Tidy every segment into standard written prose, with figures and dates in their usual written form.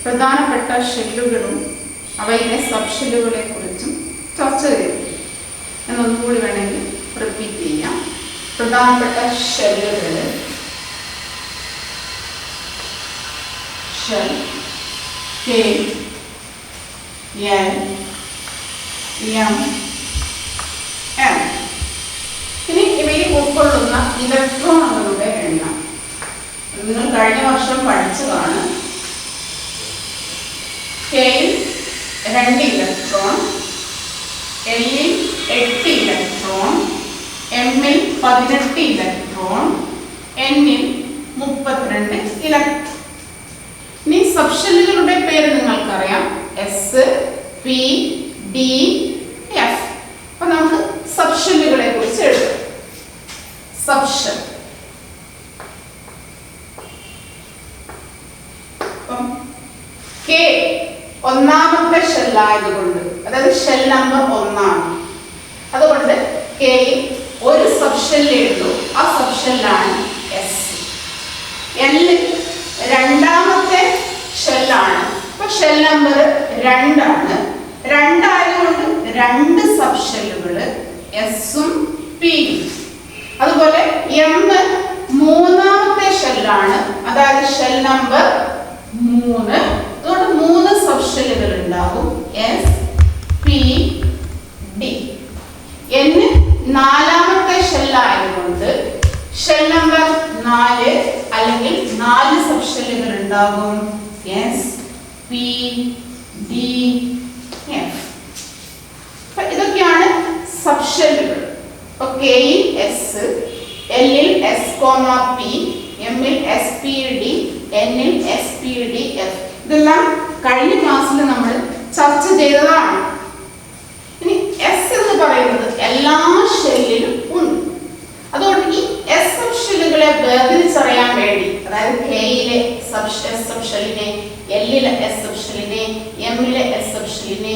പ്രധാനപ്പെട്ട ഷെല്ലുകളും അവയിലെ സബ് ഷെല്ലുകളെ കുറിച്ചും ചർച്ച ചെയ്തു. എന്നൊന്നുകൂടി വേണമെങ്കിൽ റിപ്പീറ്റ് ചെയ്യാം. പ്രധാനപ്പെട്ട ഷെല്ലുകൾ shell K L M M. ഇനി ഇവയിൽ ഉൾക്കൊള്ളുന്ന ഇലക്ട്രോണുകളുടെ എണ്ണം നിങ്ങൾ കഴിഞ്ഞ വർഷം പഠിച്ചതാണ്. കെയിൽ 2 ഇലക്ട്രോൺ, എല്ലിൽ 8 ഇലക്ട്രോൺ, എമ്മിൽ 18 ഇലക്ട്രോൺ, എന്നിൽ 32 ഇലക്ട്രോൺ. ഇനി സബ് ഷെല്ലുകളുടെ പേര് നിങ്ങൾക്കറിയാം. S, P, D, F. അപ്പൊ നമുക്ക് സബ് ഷെല്ലുകളെ കുറിച്ച് എഴുതാം. സബ് ഷെൽ കെ ഒന്നാമത്തെ ഷെല്ലായതുകൊണ്ട്, അതായത് ഷെൽ നമ്പർ 1 ആണ്. അതുകൊണ്ട് കെയിൽ ഒരു സബ് ഷെല്ലേ ഉള്ളൂ. ആ സബ് ഷെല്ലാണ് എസ്. എൽ രണ്ടാമത്തെ ഷെല്ലാണ്. അപ്പൊ ഷെൽ നമ്പർ 2 ആണ്. 2 ആയതുകൊണ്ട് 2 സബ് ഷെല്ലുകൾ എസും പിയും. അതുപോലെ എം മൂന്നാമത്തെ ഷെല്ലാണ്, അതായത് ഷെൽ നമ്പർ 3. അതുകൊണ്ട് 3 സബ് ഷെല്ലുകൾ ഉണ്ടാകും, എസ്, പി, ഡി. എൻ നാലാമത്തെ ഷെല്ലായതുകൊണ്ട് ഷെൽ നമ്പർ 4 അല്ലെങ്കിൽ 4 സബ് ഷെല്ലുകൾ ഉണ്ടാകും, എസ്, പി, ഡി, എഫ്. ഇതൊക്കെയാണ് സബ് ഷെല്ലുകൾ. അപ്പൊ കെയിൽ എസ്, എല്ലിൽ എസ് കോമ പി, എമ്മിൽ എസ് പി ഡി, എന്നിൽ എസ് പി ഡി എഫ്. ഇതെല്ലാം കഴിഞ്ഞ ക്ലാസ്സിൽ നമ്മൾ ചർച്ച ചെയ്തതാണ്. ഇനി എസ് എന്ന് പറയുന്നത് എല്ലാ ഷെല്ലിലും ഉണ്ട്. അതുകൊണ്ട് ഈ എസ് സബ് ഷെല്ലുകളെ വേർതിരിച്ചറിയാൻ വേണ്ടി, അതായത് കെയിലെ സബ് ഷെല്ലിനെ, എല്ലിലെ എസ് സബ് ഷെല്ലിനെ, എമ്മിലെ എസ് സബ് ഷെല്ലിനെ,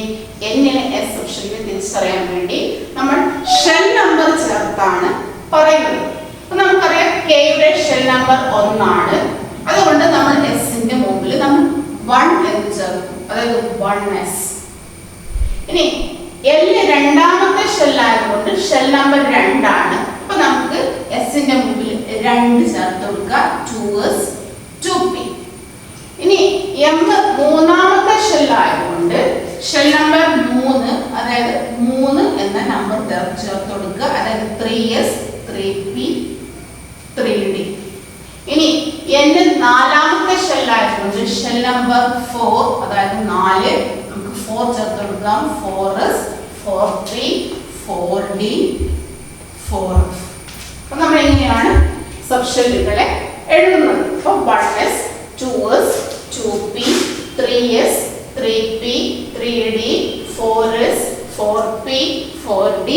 എന്നിലെ എസ് സബ് ഷെല്ലിനെ തിരിച്ചറിയാൻ വേണ്ടി നമ്മൾ ഷെൽ നമ്പർ ചേർത്താണ് പറയുന്നത്. അപ്പൊ നമുക്കറിയാം കെയുടെ ഷെൽ നമ്പർ 1 ആണ്. അതുകൊണ്ട് നമ്മൾ എസിന്റെ മുമ്പിൽ നമ്മൾ 1 എന്ന് ചേർക്കും, അതായത് 1s. ഇനി എല്ല് രണ്ടാമത്തെ ഷെല്ലായതുകൊണ്ട് ഷെൽ നമ്പർ 2 ആണ്. അപ്പൊ നമുക്ക് എസിന്റെ മുമ്പിൽ 2 ചേർത്ത് കൊടുക്കുക, 2s, 2p. ഇനി എം മൂന്നാമത്തെ ഷെല്ലായതുകൊണ്ട് ഷെൽ നമ്പർ 3, അതായത് 3 എന്ന നമ്പർ ചേർത്ത് കൊടുക്കുക, അതായത് 3s, 3p, 3d. ഇനി n നാലാമത്തെ ഷെല്ലായതുകൊണ്ട് ഷെൽ നമ്പർ 4, അതായത് 4, നമുക്ക് 4 ചേർത്ത് കൊടുക്കാം, 4s, 4p, 4d, 4f. അപ്പൊ നമ്മൾ എങ്ങനെയാണ് സബ് ഷെല്ലുകളെ എഴുതുന്നത്? അപ്പൊ 1s, 2s, 2p, 3s, 3p, 3d, 4s, 4p, 4d,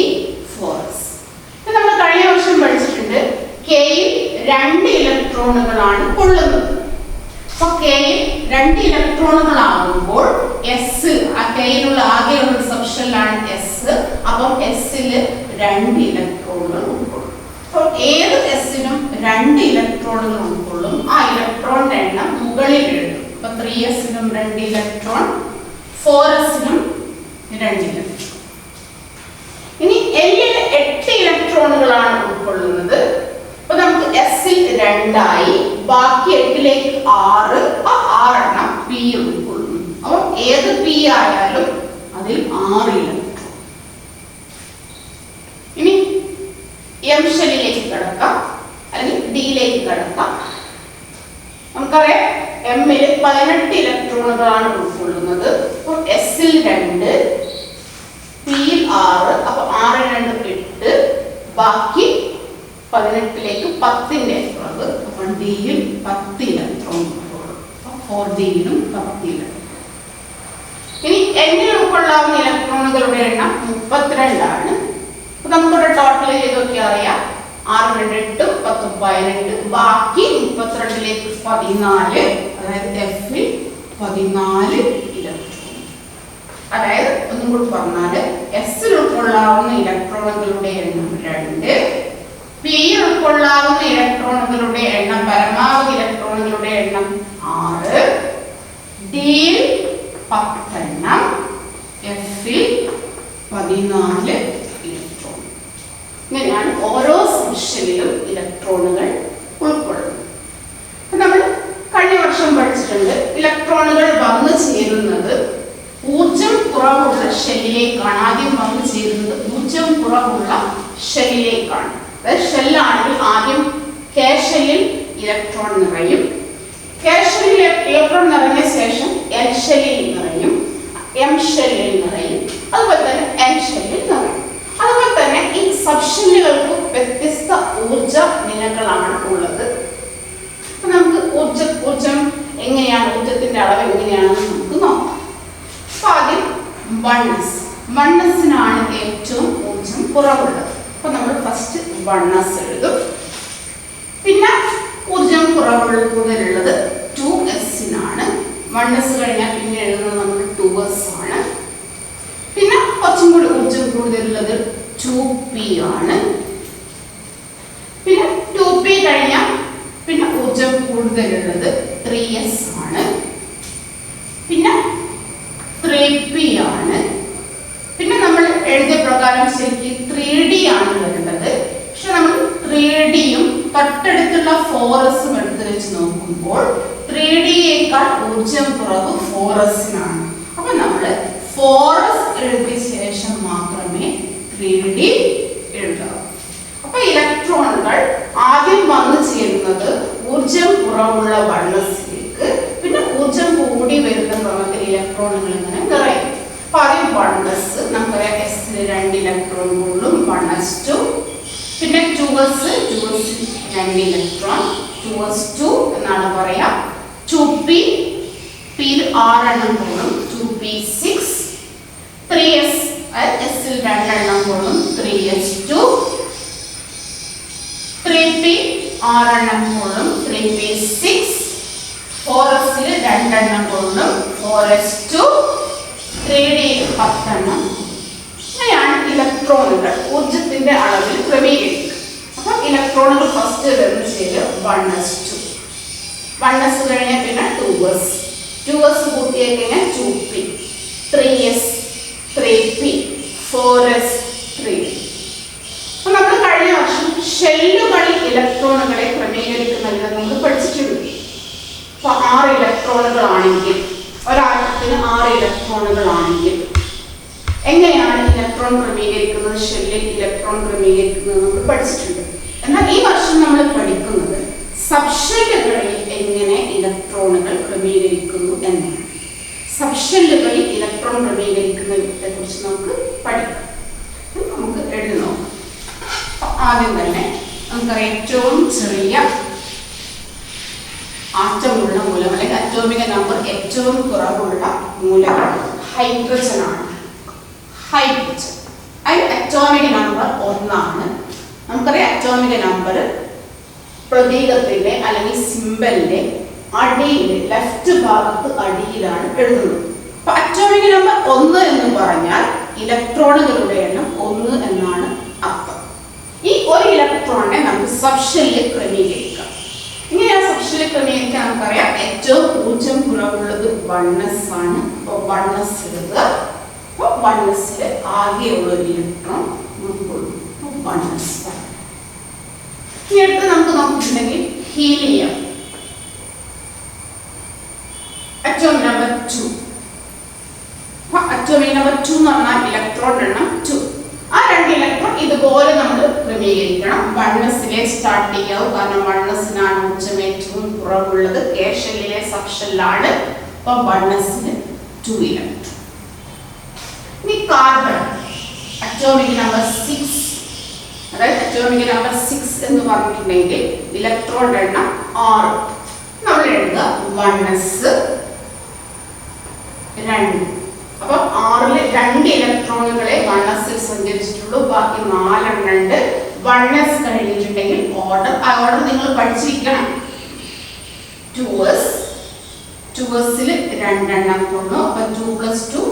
4s. നമ്മൾ കഴിഞ്ഞ വർഷം പഠിച്ചിട്ടുണ്ട് കെയിൽ 2 ഇലക്ട്രോണുകളാണ് കൊള്ളുന്നത്. അപ്പൊ കെയിൽ 2 ഇലക്ട്രോണുകളാകുമ്പോൾ എസ്, ആ കെയിലുള്ള ആകെയുള്ള സബ് ഷെല്ലാണ് എസ്. അപ്പം എസിൽ 2 ഇലക്ട്രോണുകൾ ഉൾക്കൊള്ളും. അപ്പോൾ ഏത് എസിനും 2 ഇലക്ട്രോണുകൾ ഉൾക്കൊള്ളും. ആ ഇലക്ട്രോണിന്റെ എണ്ണം മുകളിൽ എഴുതും. അപ്പൊ 3s-നും 2 ഇലക്ട്രോൺ, 4s-നും 2 ഇലക്ട്രോൺ. ഇനി എല്ലിൽ 8 ഇലക്ട്രോണുകളാണ് ഉൾക്കൊള്ളുന്നത്. അപ്പൊ നമുക്ക് എസിൽ 2 ആയി, ബാക്കി 8ലേക്ക് 6, ആ 6 എണ്ണം പി ഉൾക്കൊള്ളുന്നു. അപ്പൊ ഏത് പി ആയാലും അതിൽ 6 ഇലക്ട്രോൺ. ഇനി എം ഷെല്ലിലേക്ക് കടക്കാം, അല്ലെങ്കിൽ ഡിയിലേക്ക് കടക്കാം. നമുക്കറിയാം എമ്മിൽ 18 ഇലക്ട്രോണുകളാണ് ഉൾക്കൊള്ളുന്നത്. അപ്പോൾ എസിൽ 2, പിയിൽ 6, അപ്പൊ 6 2 8, ബാക്കി 18ലേക്ക് 10ന്റെ കുറവ്. അപ്പോൾ ഡിയിൽ 10 ഇലക്ട്രോൺ ഉൾക്കൊള്ളും. 4ഡിയിലും 10 ഇലക്ട്രോൺ. ഇനി എന്നിൽ ഉൾക്കൊള്ളാവുന്ന ഇലക്ട്രോണുകളുടെ എണ്ണം 32 ആണ്. അപ്പൊ നമുക്കിവിടെ ടോട്ടൽ ചെയ്തൊക്കെ അറിയാം. 6 2 8 10 18, ബാക്കി 32ലേക്ക് 14, അതായത് എഫിൽ 14 ഇലക്ട്രോൺ. അതായത് ഒന്നും കൂടി പറഞ്ഞാൽ എസിൽ ഉൾക്കൊള്ളാവുന്ന ഇലക്ട്രോണുകളുടെ എണ്ണം 2, പിയിൽ ഉൾക്കൊള്ളാവുന്ന ഇലക്ട്രോണുകളുടെ എണ്ണം, പരമാവധി ഇലക്ട്രോണുകളുടെ എണ്ണം 6, ഡിയിൽ 10 എണ്ണം, എഫിൽ 14 ഇലക്ട്രോൺ. ഇങ്ങനെയാണ് ഓരോ സബ്ഷെല്ലിലും ഇലക്ട്രോണുകൾ ഉൾക്കൊള്ളുന്നത്. നമ്മൾ കഴിഞ്ഞ വർഷം പഠിച്ചിട്ടുണ്ട്, ഇലക്ട്രോണുകൾ വന്നു ചേരുന്നത് ഊർജം കുറവുള്ള ഷെല്ലിലേക്കാണ്. ആദ്യം വന്നു ചേരുന്നത് ഊർജം കുറവുള്ള ഷെല്ലിലേക്കാണ്. അതായത് ഷെല്ലാണെങ്കിൽ ആദ്യം കെ ഷെല്ലിൽ ഇലക്ട്രോൺ നിറയും. കെ ഷെല്ലിൽ ഇലക്ട്രോൺ നിറഞ്ഞ ശേഷം എൽ ഷെല്ലിൽ നിറയും, എം ഷെല്ലിൽ നിറയും, അതുപോലെ തന്നെ എൻ ഷെല്ലിൽ നിറയും. അതുപോലെ തന്നെ ഈ സബ്ഷെല്ലുകൾക്ക് വ്യത്യസ്ത ഊർജ നിലകളാണ് ഉള്ളത്. അപ്പൊ നമുക്ക് ഊർജം എങ്ങനെയാണ്, ഊർജത്തിന്റെ അളവ് എങ്ങനെയാണെന്ന് നമുക്ക് നോക്കാം. അപ്പൊ ആദ്യം 1s ഏറ്റവും ഊർജം കുറവുള്ളത്. അപ്പൊ നമ്മൾ ഫസ്റ്റ് 1s എഴുതും. പിന്നെ ഊർജം കൂടുതലുള്ളത് 2s-നാണ്. 1s കഴിഞ്ഞാൽ പിന്നെ എഴുതുന്നത് നമ്മൾ 2s ആണ്. പിന്നെ കുറച്ചും കൂടി ഊർജം കൂടുതലുള്ളത് 2p ആണ്. പിന്നെ 2p കഴിഞ്ഞാൽ പിന്നെ ഊർജം കൂടുതലുള്ളത് 3s ആണ്. പിന്നെ 3p ആണ്. പിന്നെ നമ്മൾ എഴുതിയ പ്രകാരം ശരിക്കും 3d ആണ് വരുന്നത്. പക്ഷെ നമ്മൾ 3dയും തൊട്ടടുത്തുള്ള 4s-ഉം എടുത്ത് വെച്ച് നോക്കുമ്പോൾ 3d-യേക്കാൾ ഊർജം കുറവ് 4s-നാണ്. അപ്പൊ നമ്മൾ 4s എഴുതിയ ശേഷം മാത്രമേ 3d എഴുതാവൂ. അപ്പൊ ഇലക്ട്രോണുകൾ ആദ്യം വന്നു ചേരുന്നത് ഊർജം കുറവുള്ള 1s-ലേക്ക്, പിന്നെ ഊർജം കൂടി വരുന്ന ക്രമത്തിൽ ഇലക്ട്രോണുകൾ ഇങ്ങനെ നിറയും. അപ്പൊ ആദ്യം 1s, നമുക്കറിയാം s-ൽ 2 ഇലക്ട്രോൺ ഉള്ളും 1s2. പിന്നെ 2s-ൽ 2 ഇലക്ട്രോൺ, 2s2 എന്നാണ് പറയാ. 2p, p-ൽ 6 എണ്ണം കൊള്ളും, 2p6. 3s, s-ൽ 2 എണ്ണം കൊള്ളും, 3s2. 3p 6 എണ്ണം കൊള്ളും, 3p6. 4s-ൽ 2 എണ്ണം കൊള്ളും, 4s2. 3d-യിൽ 10 എണ്ണം. ഇങ്ങനെയാണ് ഇലക്ട്രോണുകൾ ഊർജത്തിന്റെ അളവിൽ ക്രമീകരിക്കുക. അപ്പൊ ഇലക്ട്രോണുകൾ ഫസ്റ്റ് വരുന്ന ശരി 1s2. 1s കഴിഞ്ഞാൽ പിന്നെ 2s, 2s കൂട്ടിയാൽ കഴിഞ്ഞാൽ 2p, 3s, 3p, 4s, 3d. അപ്പൊ നമ്മൾ കഴിഞ്ഞ വർഷം ഷെല്ലുകളിൽ ഇലക്ട്രോണുകളെ ക്രമീകരിക്കുന്നതിന് നമ്മൾ പഠിച്ചിട്ടുണ്ട്. അപ്പൊ 6 ഇലക്ട്രോണുകളാണെങ്കിൽ, ഒരാറ്റത്തിന് 6 ഇലക്ട്രോണുകളാണെങ്കിൽ എങ്ങനെയാണ് ഇലക്ട്രോൺ ക്രമീകരിക്കുന്നത്, ഷെല്ലിൽ ഇലക്ട്രോൺ ക്രമീകരിക്കുന്നത് നമ്മൾ പഠിച്ചിട്ടുണ്ട്. എന്നാൽ ഈ വർഷം നമ്മൾ പഠിക്കുന്നത് സബ്ഷെല്ലുകളിൽ എങ്ങനെ ഇലക്ട്രോണുകൾ ക്രമീകരിക്കുന്നു എന്നാണ്. സബ്ഷെല്ലുകളിൽ ഇലക്ട്രോൺ ക്രമീകരിക്കുന്നതിനെ കുറിച്ച് നമുക്ക് പഠിക്കാം. നമുക്ക് എഴുതി നോക്കാം. ആദ്യം തന്നെ നമുക്കറിയാം ഏറ്റവും ചെറിയ ആറ്റമുള്ള മൂലകം അല്ലെങ്കിൽ അറ്റോമിക നമ്പർ ഏറ്റവും കുറവുള്ള മൂലകം ഹൈഡ്രജൻ ആണ്. ഹൈഡ്രജൻ അതിൽ അറ്റോമിക നമ്പർ 1 ആണ്. നമുക്കറിയാം അറ്റോമിക നമ്പർ പ്രതീകത്തിന്റെ അല്ലെങ്കിൽ സിംബലിന്റെ അടിയിൽ, ലെഫ്റ്റ് ഭാഗത്ത് അടിയിലാണ് എഴുതുന്നത്. അപ്പൊ അറ്റോമിക നമ്പർ 1 എന്ന് പറഞ്ഞാൽ ഇലക്ട്രോണുകളുടെ എണ്ണം 1 എന്നാണ് അർത്ഥം. ഈ ഒരു ഇലക്ട്രോണിനെ നമുക്ക് സബ്ഷെല്ലിൽ ക്രമീകരിക്കാം. ഇങ്ങനെ സബ്ഷെല്ലിൽ ക്രമീകരിക്കാൻ നമുക്കറിയാം ഏറ്റവും ഊർജം കുറവുള്ളത് 1s ആണ്. അപ്പോൾ 1s എഴുതുക. അപ്പോൾ 1s-ൽ ആകെയുള്ള ഒരു ഇലക്ട്രോൺ ഉൾക്കൊള്ളും. 1s. ഇനി അടുത്ത് നമുക്ക് നോക്കിയിട്ടുണ്ടെങ്കിൽ helium, atomic number 2. Atomic number 2 എന്ന് പറഞ്ഞാൽ ഇലക്ട്രോൺ എണ്ണം 2. ആ 2 ഇലക്ട്രോൺ ഇതുപോലെ നമ്മൾ ക്രമീകരിക്കണം. 1s-ലെ സ്റ്റാർട്ട് ചെയ്യാവും, കാരണം 1s-നാണ് ഊർജം ഏറ്റവും കുറവുള്ളത്. കെ ഷെല്ലിലെ സബ്ഷെല്ലാണ്. അപ്പോൾ 1s-ന് 2 ഇലക്ട്രോൺ. ഇനി കാർബൺ, അറ്റോമിക് നമ്പർ 6. അതായത് അറ്റോമിക് നമ്പർ 6 എന്ന് പറഞ്ഞിട്ടുണ്ടെങ്കിൽ ഇലക്ട്രോൺ എണ്ണം 6. നമ്മൾ എഴുതുക 1s 2. അപ്പൊ 6-ൽ 2 ഇലക്ട്രോണുകളെ 1s-ൽ സഞ്ചരിച്ചിട്ടുള്ളൂ, ബാക്കി 4 എണ്ണം ഉണ്ട്. 1s കഴിഞ്ഞിട്ടുണ്ടെങ്കിൽ ഓർഡർ നിങ്ങൾ പഠിച്ചിരിക്കണം. 2s, 2s-ൽ 2 എണ്ണം കൊണ്ടു. അപ്പൊ 2 + 2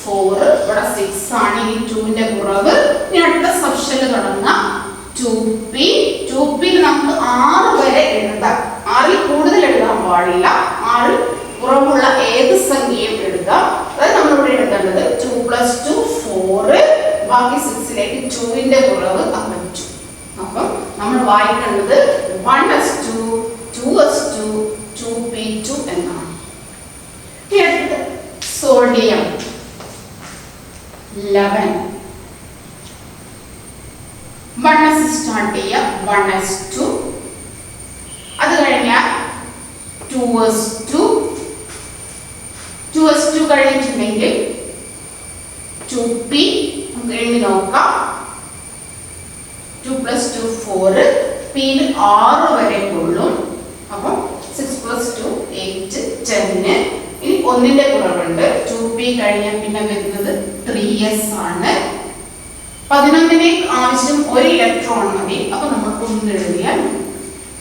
4. ഇവിടെ 6 ആണ്. ഈ 2-ന്റെ കുറവ്. ഇനി അടുത്ത സബ്ഷെല്ല് തുടങ്ങാം. 2p. 2p-ൽ നമുക്ക് 6 വരെ എഴുതാം. 6-ൽ കൂടുതൽ എഴുതാൻ പാടില്ല. 6-ൽ കുറവുള്ള ഏത് പ്ലസ് 2 4, ബാക്കി 6ലേക്ക് 2ന്റെ കുറവ് അപ്പം 2. അപ്പം നമ്മൾ വായിക്കേണ്ടത് 1s2 2s2 2p2 എന്നാണ്. സോഡിയം 11. 1s സ്റ്റാർട്ട് ചെയ്യാം. 1s2, അത് കഴിഞ്ഞാൽ 2s2 കഴിഞ്ഞിട്ടുണ്ടെങ്കിൽ 2p നമുക്ക് എഴുതി നോക്കാം. 2 + 2 4, പിയിൽ 6 വരെ കൊള്ളും. അപ്പം 6 + 2 8 10. ഇനി ഒന്നിന്റെ കുറവുണ്ട്. 2p കഴിഞ്ഞാൽ പിന്നെ വരുന്നത് 3s ആണ്. 11ന് ആവശ്യം 1 ഇലക്ട്രോൺ മതി. അപ്പൊ നമ്മൾ 1 എഴുതിയാൽ.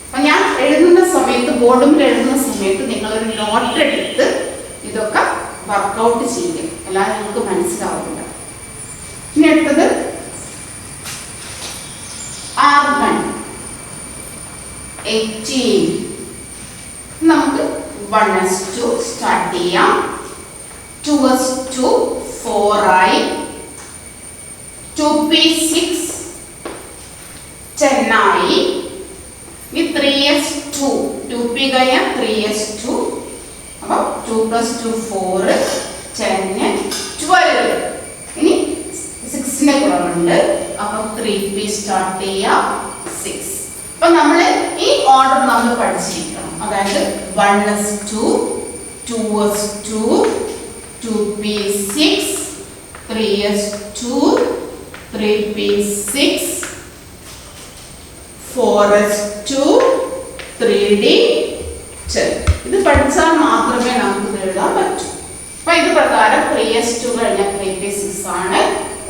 അപ്പൊ ഞാൻ എഴുതുന്ന സമയത്ത്, ബോർഡിൽ എഴുതുന്ന സമയത്ത് നിങ്ങളൊരു നോട്ട് എടുത്ത് ഇതൊക്കെ വർക്കൗട്ട് ചെയ്യുക. അല്ലാതെ നിങ്ങൾക്ക് മനസ്സിലാവില്ല. ഇനി അടുത്തത് ആർഗൺ 18. നമുക്ക് 1s2 സ്റ്റാർട്ട് ചെയ്യാം. 2s2 4 ആയി. 2p6 10 ആയി. ഇനി 3s2, 2p കഴിഞ്ഞാൽ 3s2. അപ്പൊ 2 + 2 4 10 12. ഇനി 6ന്റെ കുറവുണ്ട്. അപ്പൊ 3p സ്റ്റാർട്ട് ചെയ്യാം. 6. അപ്പൊ നമ്മൾ ഈ ഓർഡർ നമ്മൾ പഠിച്ചിരിക്കണം. അതായത് 1s2 2s2 2p6 3s2 3p6 4s2 3d10. ഇത് പഠിച്ചാൽ മാത്രമേ നമുക്ക് എഴുതാൻ പറ്റൂ. അപ്പൊ ഇത് പ്രകാരം 3s2 കഴിഞ്ഞാൽ 3p6 ആണ്.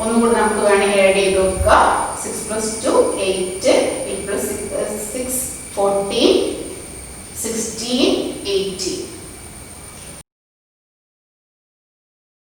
ഒന്നുകൂടി നമുക്ക് വേണമെങ്കിൽ ആഡ് ചെയ്ത് നോക്കുക. 6 + 2 8, 8 + 6 14, 16 18.